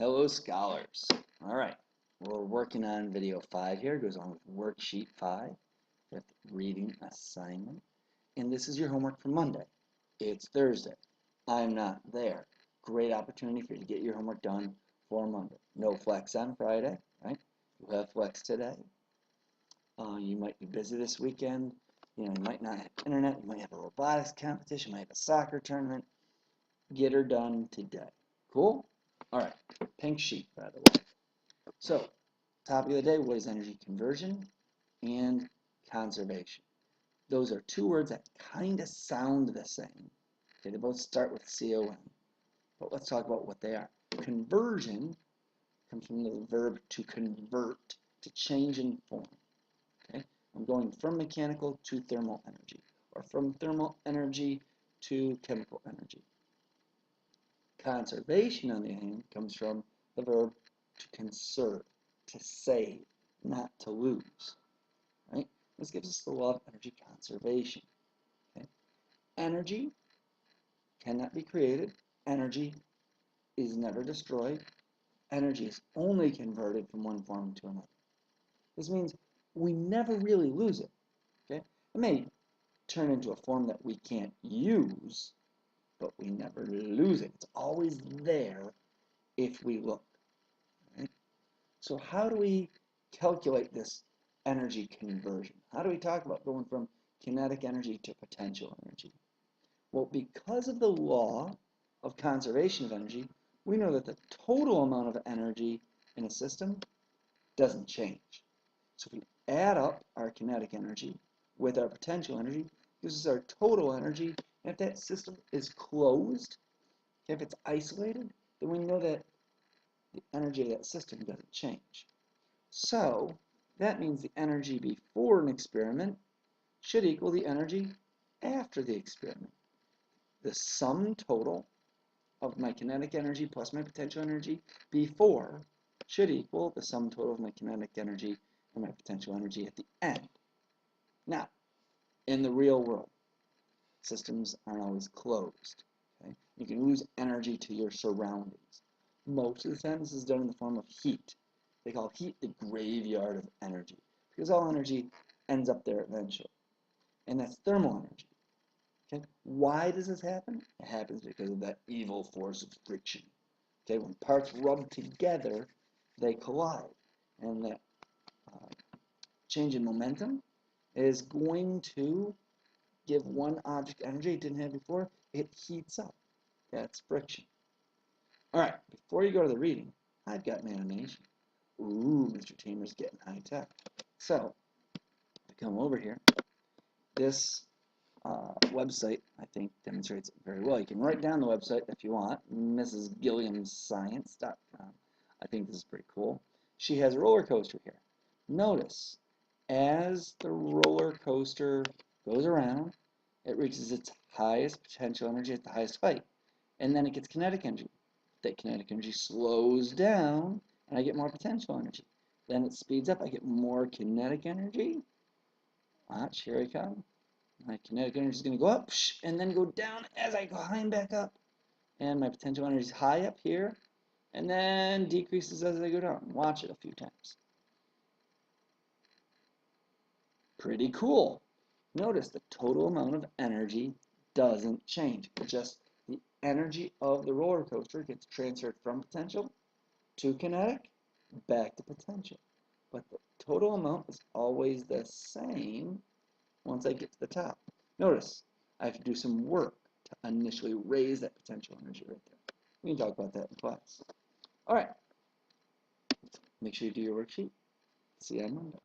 Hello, scholars. All right, we're working on video 5 here. It goes on with worksheet 5, fifth reading assignment. And this is your homework for Monday. It's Thursday. I'm not there. Great opportunity for you to get your homework done for Monday. No flex on Friday, right? You have flex today. You might be busy this weekend. You might not have internet. You might have a robotics competition. You might have a soccer tournament. Get her done today. Cool? All right, pink sheet, by the way. So, topic of the day, what is energy conversion and conservation? Those are two words that kind of sound the same. Okay, they both start with C-O-N. But let's talk about what they are. Conversion comes from the verb to convert, to change in form. Okay, I'm going from mechanical to thermal energy, or from thermal energy to chemical energy. Conservation, on the other hand, comes from the verb to conserve, to save, not to lose. Right? This gives us the law of energy conservation. Okay? Energy cannot be created. Energy is never destroyed. Energy is only converted from one form to another. This means we never really lose it. Okay? It may turn into a form that we can't use, but we never lose it. It's always there if we look. Right? So how do we calculate this energy conversion? How do we talk about going from kinetic energy to potential energy? Well, because of the law of conservation of energy, we know that the total amount of energy in a system doesn't change. So if we add up our kinetic energy with our potential energy, it gives us our total energy. And if that system is closed, if it's isolated, then we know that the energy of that system doesn't change. So that means the energy before an experiment should equal the energy after the experiment. The sum total of my kinetic energy plus my potential energy before should equal the sum total of my kinetic energy and my potential energy at the end. Now, in the real world, systems aren't always closed. Okay? You can lose energy to your surroundings. Most of the time, this is done in the form of heat. They call heat the graveyard of energy, because all energy ends up there eventually. And that's thermal energy. Okay? Why does this happen? It happens because of that evil force of friction. Okay? When parts rub together, they collide. And that change in momentum is going to give one object energy it didn't have before. It heats up. That's friction. All right, before you go to the reading, I've got an animation. Ooh, Mr. Tamer's getting high tech. So, I come over here. This website, I think, demonstrates it very well. You can write down the website if you want, mrsgilliamscience.com. I think this is pretty cool. She has a roller coaster here. Notice, as the roller coaster goes around, it reaches its highest potential energy at the highest height, and then it gets kinetic energy. That kinetic energy slows down, and I get more potential energy. Then it speeds up, I get more kinetic energy. Watch, here I come. My kinetic energy is going to go up, and then go down as I climb back up. And my potential energy is high up here, and then decreases as I go down. Watch it a few times. Pretty cool. Notice the total amount of energy doesn't change. Just the energy of the roller coaster gets transferred from potential to kinetic, back to potential. But the total amount is always the same once I get to the top. Notice, I have to do some work to initially raise that potential energy right there. We can talk about that in class. All right. Make sure you do your worksheet. See you on Monday.